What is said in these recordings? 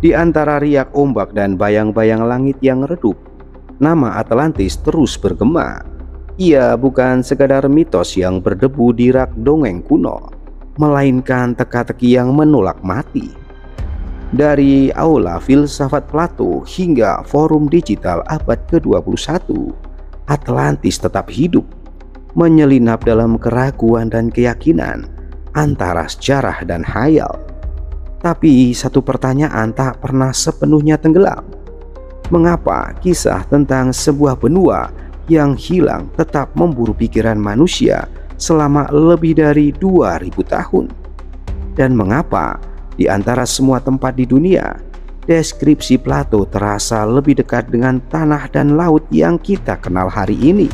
Di antara riak ombak dan bayang-bayang langit yang redup, nama Atlantis terus bergema. Ia bukan sekadar mitos yang berdebu di rak dongeng kuno, melainkan teka-teki yang menolak mati. Dari aula filsafat Plato hingga forum digital abad ke-21, Atlantis tetap hidup, menyelinap dalam keraguan dan keyakinan antara sejarah dan khayal. Tapi satu pertanyaan tak pernah sepenuhnya tenggelam. Mengapa kisah tentang sebuah benua yang hilang tetap memburu pikiran manusia selama lebih dari 2000 tahun? Dan mengapa di antara semua tempat di dunia, deskripsi Plato terasa lebih dekat dengan tanah dan laut yang kita kenal hari ini?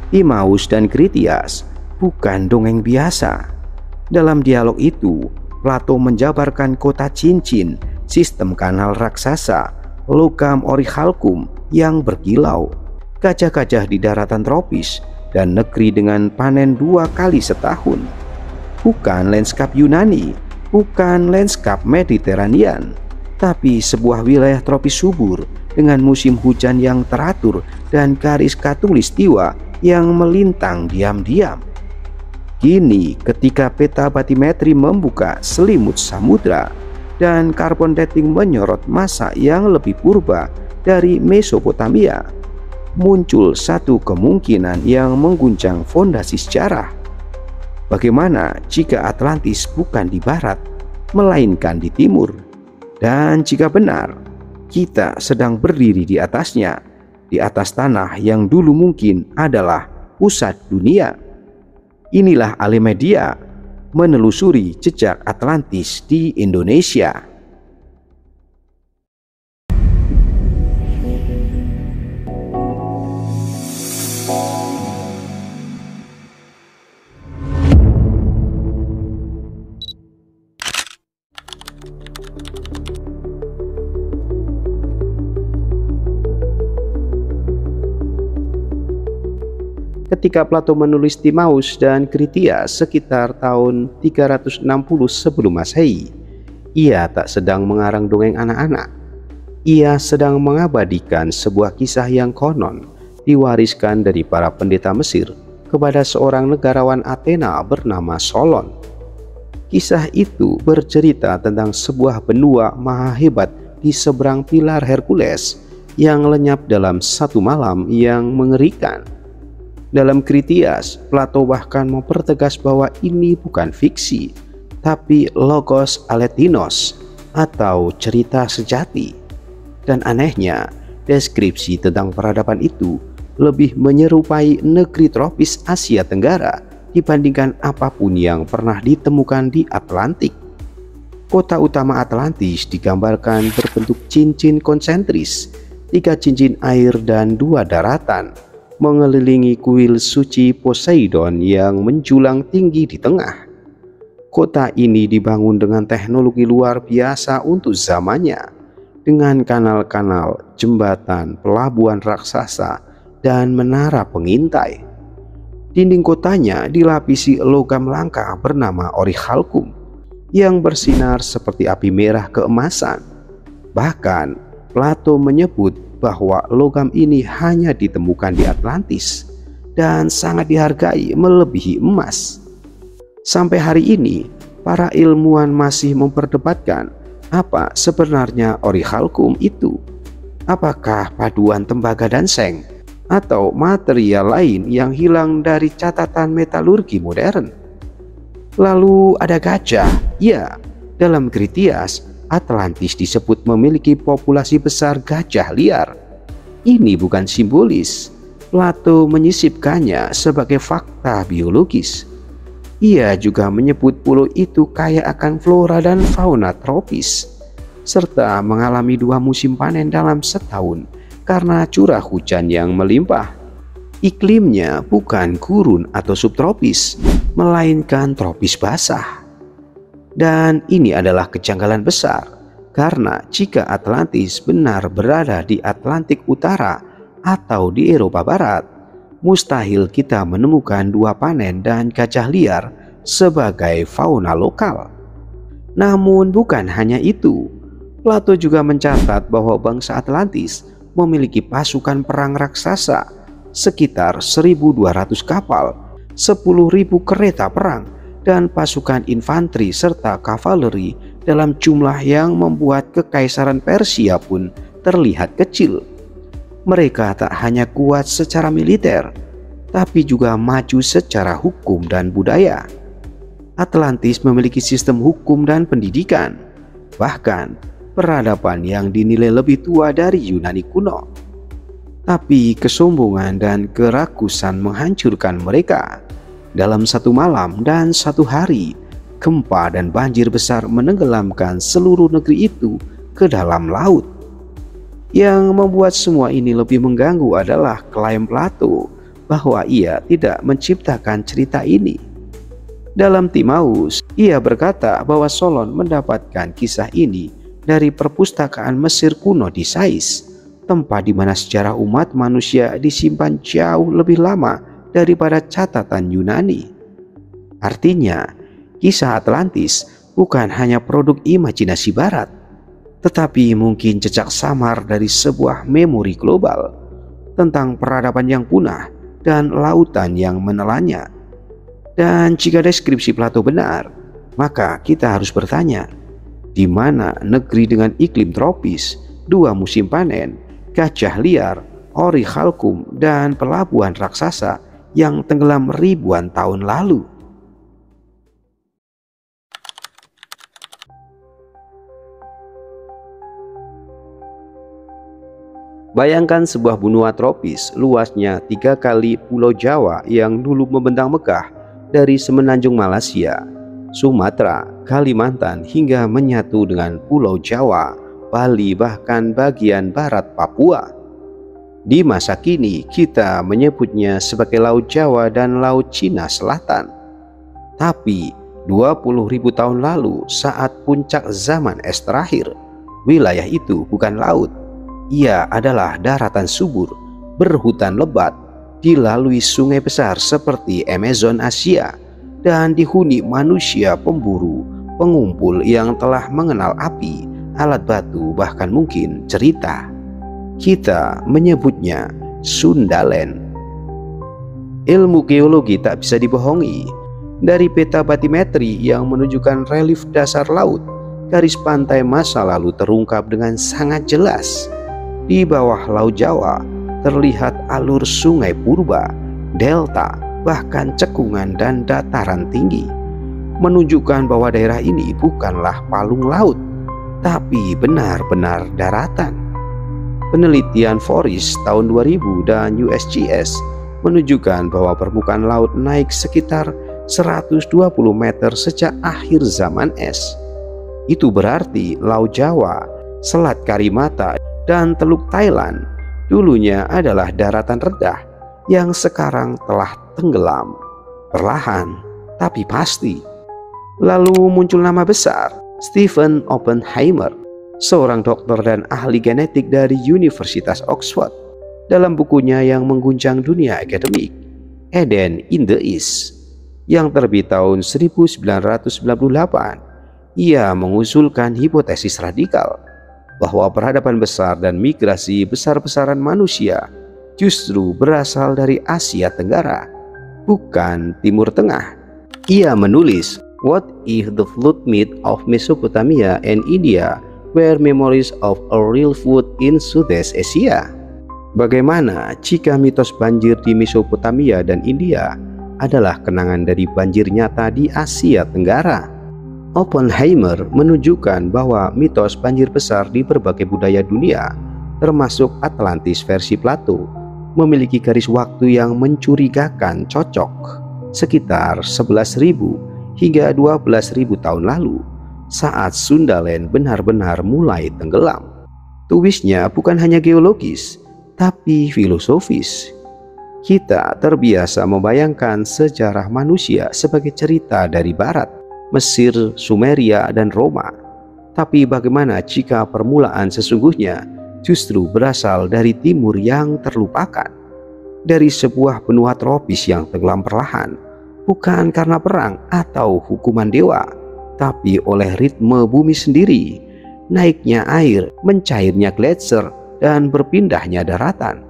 Timaus dan Kritias bukan dongeng biasa. Dalam dialog itu, Plato menjabarkan kota cincin, sistem kanal raksasa, logam orichalcum yang berkilau, gajah-gajah di daratan tropis, dan negeri dengan panen 2 kali setahun. Bukan lanskap Yunani, bukan lanskap Mediterranean, tapi sebuah wilayah tropis subur dengan musim hujan yang teratur dan garis khatulistiwa yang melintang diam-diam. Kini ketika peta batimetri membuka selimut samudra dan carbon dating menyorot masa yang lebih purba dari Mesopotamia, muncul satu kemungkinan yang mengguncang fondasi sejarah. Bagaimana jika Atlantis bukan di barat, melainkan di timur? Dan jika benar, kita sedang berdiri di atasnya, di atas tanah yang dulu mungkin adalah pusat dunia. Inilah Alimedia menelusuri jejak Atlantis di Indonesia. Ketika Plato menulis Timaus dan Kritias sekitar tahun 360 sebelum Masehi, ia tak sedang mengarang dongeng anak-anak. Ia sedang mengabadikan sebuah kisah yang konon diwariskan dari para pendeta Mesir kepada seorang negarawan Athena bernama Solon. Kisah itu bercerita tentang sebuah benua maha hebat di seberang pilar Hercules yang lenyap dalam satu malam yang mengerikan. Dalam Kritias, Plato bahkan mempertegas bahwa ini bukan fiksi, tapi logos aletinos atau cerita sejati. Dan anehnya, deskripsi tentang peradaban itu lebih menyerupai negeri tropis Asia Tenggara dibandingkan apapun yang pernah ditemukan di Atlantik. Kota utama Atlantis digambarkan berbentuk cincin konsentris, 3 cincin air dan 2 daratan, mengelilingi kuil suci Poseidon yang menjulang tinggi di tengah. Kota ini dibangun dengan teknologi luar biasa untuk zamannya, dengan kanal-kanal, jembatan, pelabuhan raksasa, dan menara pengintai. Dinding kotanya dilapisi logam langka bernama orichalcum yang bersinar seperti api merah keemasan. Bahkan Plato menyebut bahwa logam ini hanya ditemukan di Atlantis dan sangat dihargai melebihi emas. Sampai hari ini, para ilmuwan masih memperdebatkan apa sebenarnya orichalcum itu. Apakah paduan tembaga dan seng atau material lain yang hilang dari catatan metalurgi modern? Lalu ada gajah. Ya, dalam Kritias, Atlantis disebut memiliki populasi besar gajah liar. Ini bukan simbolis. Plato menyisipkannya sebagai fakta biologis. Ia juga menyebut pulau itu kaya akan flora dan fauna tropis, serta mengalami 2 musim panen dalam setahun karena curah hujan yang melimpah. Iklimnya bukan gurun atau subtropis, melainkan tropis basah. Dan ini adalah kejanggalan besar, karena jika Atlantis benar berada di Atlantik Utara atau di Eropa Barat, mustahil kita menemukan 2 panen dan gajah liar sebagai fauna lokal. Namun bukan hanya itu, Plato juga mencatat bahwa bangsa Atlantis memiliki pasukan perang raksasa sekitar 1.200 kapal, 10.000 kereta perang, dan pasukan infanteri serta kavaleri dalam jumlah yang membuat kekaisaran Persia pun terlihat kecil. Mereka tak hanya kuat secara militer, tapi juga maju secara hukum dan budaya. Atlantis memiliki sistem hukum dan pendidikan, bahkan peradaban yang dinilai lebih tua dari Yunani kuno. Tapi kesombongan dan kerakusan menghancurkan mereka. Dalam satu malam dan satu hari, gempa dan banjir besar menenggelamkan seluruh negeri itu ke dalam laut. Yang membuat semua ini lebih mengganggu adalah klaim Plato bahwa ia tidak menciptakan cerita ini. Dalam Timaus, ia berkata bahwa Solon mendapatkan kisah ini dari perpustakaan Mesir kuno di Sais, tempat di mana sejarah umat manusia disimpan jauh lebih lama daripada catatan Yunani. Artinya, kisah Atlantis bukan hanya produk imajinasi barat, tetapi mungkin jejak samar dari sebuah memori global tentang peradaban yang punah dan lautan yang menelannya. Dan jika deskripsi Plato benar, maka kita harus bertanya, di mana negeri dengan iklim tropis, 2 musim panen, gajah liar, ori khalkum, dan pelabuhan raksasa yang tenggelam ribuan tahun lalu? Bayangkan sebuah benua tropis luasnya 3 kali Pulau Jawa yang dulu membentang megah dari semenanjung Malaysia, Sumatera, Kalimantan hingga menyatu dengan Pulau Jawa, Bali, bahkan bagian barat Papua. Di masa kini kita menyebutnya sebagai Laut Jawa dan Laut Cina Selatan. Tapi 20.000 tahun lalu, saat puncak zaman es terakhir, wilayah itu bukan laut. Ia adalah daratan subur, berhutan lebat, dilalui sungai besar seperti Amazon Asia, dan dihuni manusia pemburu, pengumpul yang telah mengenal api, alat batu, bahkan mungkin cerita. Kita menyebutnya Sundaland. Ilmu geologi tak bisa dibohongi. Dari peta batimetri yang menunjukkan relief dasar laut, garis pantai masa lalu terungkap dengan sangat jelas. Di bawah Laut Jawa terlihat alur sungai purba, delta, bahkan cekungan dan dataran tinggi, menunjukkan bahwa daerah ini bukanlah palung laut, tapi benar-benar daratan. Penelitian Forest tahun 2000 dan USGS menunjukkan bahwa permukaan laut naik sekitar 120 meter sejak akhir zaman es. Itu berarti Laut Jawa, Selat Karimata, dan Teluk Thailand dulunya adalah daratan rendah yang sekarang telah tenggelam, perlahan tapi pasti. Lalu muncul nama besar, Stephen Oppenheimer, seorang dokter dan ahli genetik dari Universitas Oxford. Dalam bukunya yang mengguncang dunia akademik, Eden in the East, yang terbit tahun 1998, ia mengusulkan hipotesis radikal bahwa peradaban besar dan migrasi besar-besaran manusia justru berasal dari Asia Tenggara, bukan Timur Tengah. Ia menulis, "What if the flood myth of Mesopotamia and India were memories of a real flood in Southeast Asia?" Bagaimana jika mitos banjir di Mesopotamia dan India adalah kenangan dari banjir nyata di Asia Tenggara? Oppenheimer menunjukkan bahwa mitos banjir besar di berbagai budaya dunia, termasuk Atlantis versi Plato, memiliki garis waktu yang mencurigakan cocok, sekitar 11.000 hingga 12.000 tahun lalu, saat Sundaland benar-benar mulai tenggelam. Twistnya bukan hanya geologis, tapi filosofis. Kita terbiasa membayangkan sejarah manusia sebagai cerita dari barat, Mesir, Sumeria, dan Roma. Tapi bagaimana jika permulaan sesungguhnya justru berasal dari timur yang terlupakan, dari sebuah benua tropis yang tenggelam perlahan, bukan karena perang atau hukuman dewa, tapi oleh ritme bumi sendiri. naiknya air, mencairnya gletser, dan berpindahnya daratan.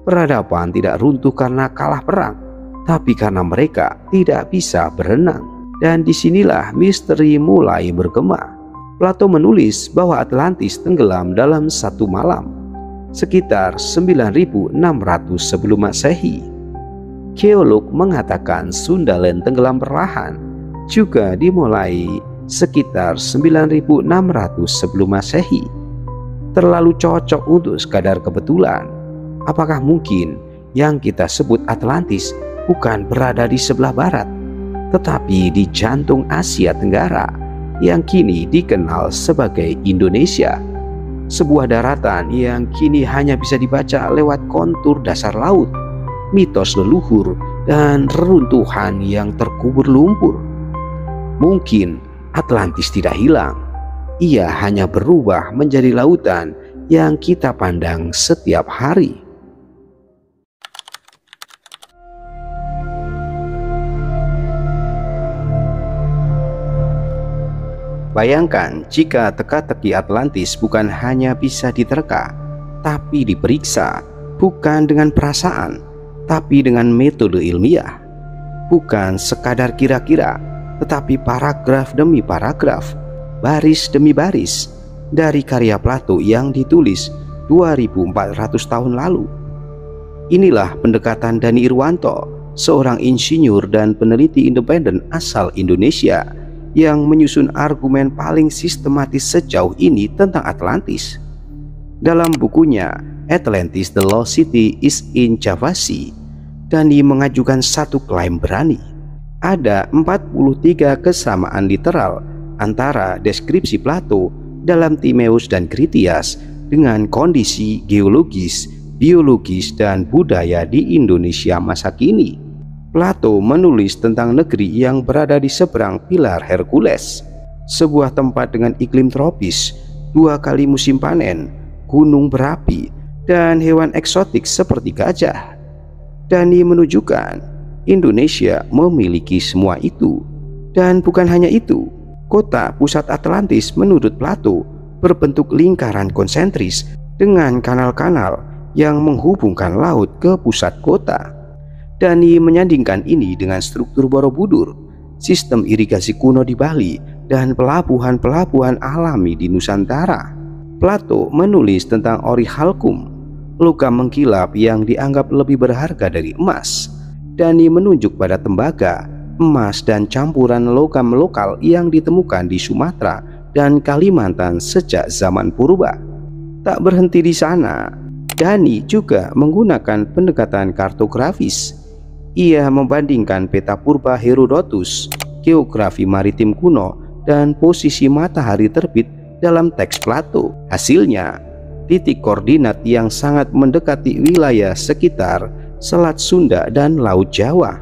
Peradaban tidak runtuh karena kalah perang, tapi karena mereka tidak bisa berenang. Dan disinilah misteri mulai bergema. Plato menulis bahwa Atlantis tenggelam dalam satu malam, sekitar 9600 sebelum Masehi. Geolog mengatakan Sundaland tenggelam perlahan, juga dimulai sekitar 9600 sebelum Masehi. Terlalu cocok untuk sekadar kebetulan. Apakah mungkin yang kita sebut Atlantis bukan berada di sebelah barat, tetapi di jantung Asia Tenggara yang kini dikenal sebagai Indonesia? Sebuah daratan yang kini hanya bisa dibaca lewat kontur dasar laut, mitos leluhur, dan reruntuhan yang terkubur lumpur. Mungkin Atlantis tidak hilang, ia hanya berubah menjadi lautan yang kita pandang setiap hari. Bayangkan jika teka-teki Atlantis bukan hanya bisa diterka, tapi diperiksa, bukan dengan perasaan, tapi dengan metode ilmiah. Bukan sekadar kira-kira, tetapi paragraf demi paragraf, baris demi baris, dari karya Plato yang ditulis 2400 tahun lalu. Inilah pendekatan Dani Irwanto, seorang insinyur dan peneliti independen asal Indonesia, yang menyusun argumen paling sistematis sejauh ini tentang Atlantis. Dalam bukunya Atlantis The Lost City is in Java Sea, Dani mengajukan satu klaim berani. Ada 43 kesamaan literal antara deskripsi Plato dalam Timaeus dan Critias dengan kondisi geologis, biologis, dan budaya di Indonesia masa kini. Plato menulis tentang negeri yang berada di seberang pilar Hercules, sebuah tempat dengan iklim tropis, 2 kali musim panen, gunung berapi, dan hewan eksotik seperti gajah. Dani menunjukkan Indonesia memiliki semua itu. Dan bukan hanya itu, kota pusat Atlantis menurut Plato berbentuk lingkaran konsentris dengan kanal-kanal yang menghubungkan laut ke pusat kota. Dani menyandingkan ini dengan struktur Borobudur, sistem irigasi kuno di Bali, dan pelabuhan-pelabuhan alami di Nusantara. Plato menulis tentang orichalcum, logam mengkilap yang dianggap lebih berharga dari emas. Dani menunjuk pada tembaga, emas, dan campuran logam lokal yang ditemukan di Sumatera dan Kalimantan sejak zaman purba. Tak berhenti di sana, Dani juga menggunakan pendekatan kartografis. Ia membandingkan peta purba Herodotus, geografi maritim kuno, dan posisi matahari terbit dalam teks Plato. Hasilnya, titik koordinat yang sangat mendekati wilayah sekitar Selat Sunda dan Laut Jawa.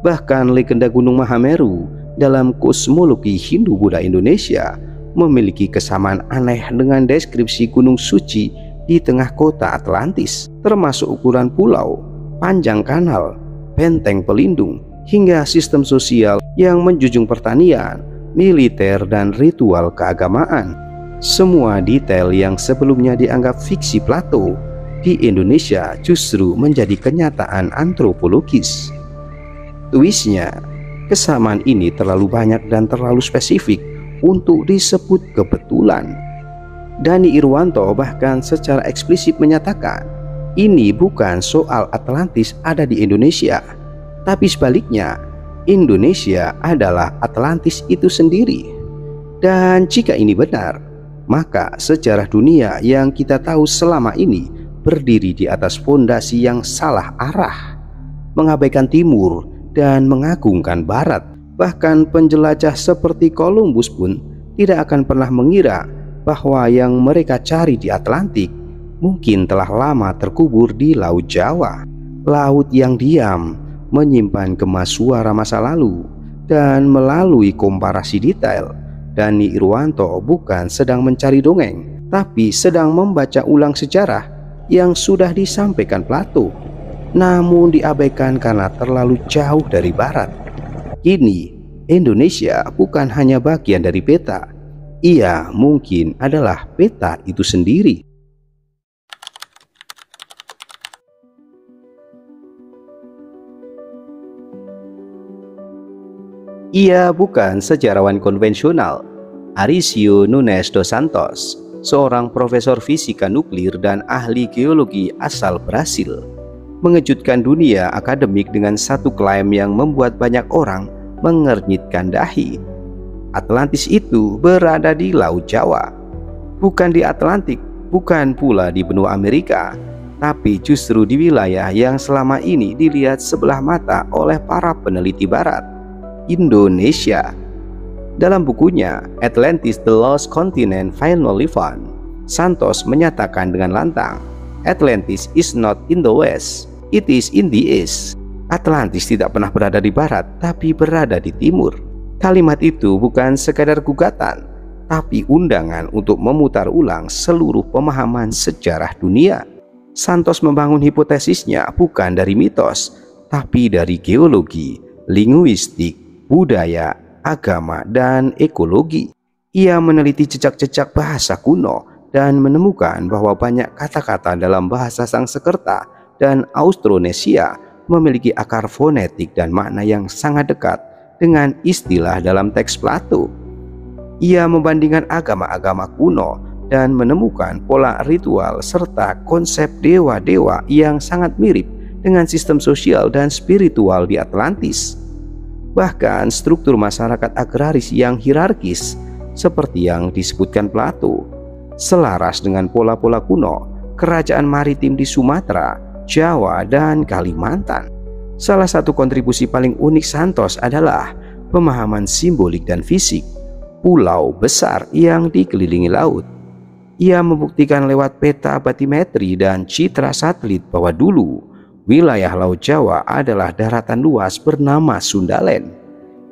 Bahkan legenda Gunung Mahameru dalam kosmologi Hindu-Buddha Indonesia memiliki kesamaan aneh dengan deskripsi gunung suci di tengah kota Atlantis, termasuk ukuran pulau, panjang kanal, benteng pelindung, hingga sistem sosial yang menjunjung pertanian, militer, dan ritual keagamaan. Semua detail yang sebelumnya dianggap fiksi Plato di Indonesia justru menjadi kenyataan antropologis. Twistnya, kesamaan ini terlalu banyak dan terlalu spesifik untuk disebut kebetulan. Dani Irwanto bahkan secara eksplisit menyatakan ini bukan soal Atlantis ada di Indonesia, tapi sebaliknya, Indonesia adalah Atlantis itu sendiri. Dan jika ini benar, maka sejarah dunia yang kita tahu selama ini berdiri di atas fondasi yang salah arah, mengabaikan timur dan mengagungkan barat. Bahkan penjelajah seperti Columbus pun tidak akan pernah mengira bahwa yang mereka cari di Atlantik mungkin telah lama terkubur di Laut Jawa, laut yang diam, menyimpan kemas suara masa lalu. Dan melalui komparasi detail, Dani Irwanto bukan sedang mencari dongeng, tapi sedang membaca ulang sejarah yang sudah disampaikan Plato, namun diabaikan karena terlalu jauh dari barat. Kini Indonesia bukan hanya bagian dari peta, Ia mungkin adalah peta itu sendiri. Ia bukan sejarawan konvensional. Aricio Nunes dos Santos, seorang profesor fisika nuklir dan ahli geologi asal Brasil, mengejutkan dunia akademik dengan satu klaim yang membuat banyak orang mengernyitkan dahi. Atlantis itu berada di Laut Jawa, bukan di Atlantik, bukan pula di benua Amerika, tapi justru di wilayah yang selama ini dilihat sebelah mata oleh para peneliti barat, Indonesia. Dalam bukunya Atlantis The Lost Continent Finally Found, Santos menyatakan dengan lantang, Atlantis is not in the west, it is in the east. Atlantis tidak pernah berada di barat, tapi berada di timur. Kalimat itu bukan sekadar gugatan, tapi undangan untuk memutar ulang seluruh pemahaman sejarah dunia. Santos membangun hipotesisnya bukan dari mitos, tapi dari geologi, linguistik, budaya, agama, dan ekologi. Ia meneliti jejak-jejak bahasa kuno dan menemukan bahwa banyak kata-kata dalam bahasa Sangsekerta dan Austronesia memiliki akar fonetik dan makna yang sangat dekat dengan istilah dalam teks Plato. Ia membandingkan agama-agama kuno dan menemukan pola ritual serta konsep dewa-dewa yang sangat mirip dengan sistem sosial dan spiritual di Atlantis. Bahkan struktur masyarakat agraris yang hierarkis seperti yang disebutkan Plato selaras dengan pola-pola kuno kerajaan maritim di Sumatera, Jawa, dan Kalimantan. Salah satu kontribusi paling unik Santos adalah pemahaman simbolik dan fisik pulau besar yang dikelilingi laut. Ia membuktikan lewat peta batimetri dan citra satelit bahwa dulu wilayah Laut Jawa adalah daratan luas bernama Sundaland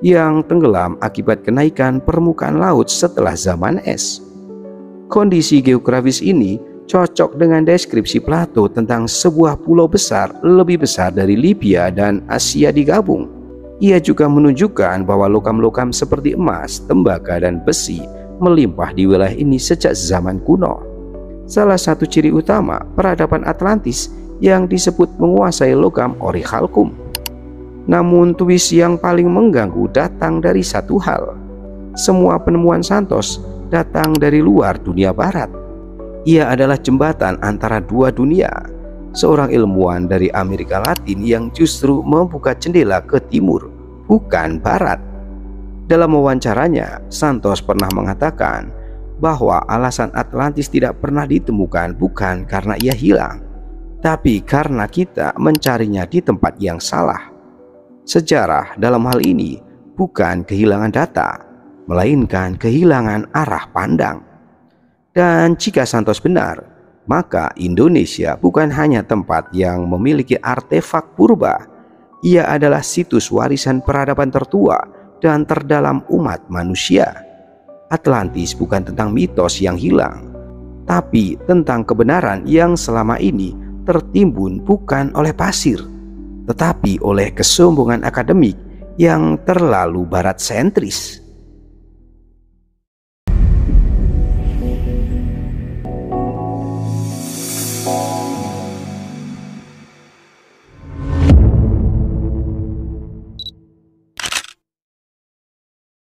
yang tenggelam akibat kenaikan permukaan laut setelah zaman es. Kondisi geografis ini cocok dengan deskripsi Plato tentang sebuah pulau besar lebih besar dari Libya dan Asia digabung. Ia juga menunjukkan bahwa logam-logam seperti emas, tembaga, dan besi melimpah di wilayah ini sejak zaman kuno. Salah satu ciri utama peradaban Atlantis yang disebut menguasai logam orichalcum. Namun twist yang paling mengganggu datang dari satu hal. Semua penemuan Santos datang dari luar dunia barat. Ia adalah jembatan antara dua dunia, seorang ilmuwan dari Amerika Latin yang justru membuka jendela ke timur, bukan barat. Dalam wawancaranya, Santos pernah mengatakan bahwa alasan Atlantis tidak pernah ditemukan bukan karena ia hilang, tapi karena kita mencarinya di tempat yang salah. Sejarah dalam hal ini bukan kehilangan data, melainkan kehilangan arah pandang. Dan jika Santos benar, maka Indonesia bukan hanya tempat yang memiliki artefak purba, ia adalah situs warisan peradaban tertua dan terdalam umat manusia. Atlantis bukan tentang mitos yang hilang, tapi tentang kebenaran yang selama ini tertimbun bukan oleh pasir, tetapi oleh kesombongan akademik yang terlalu barat sentris.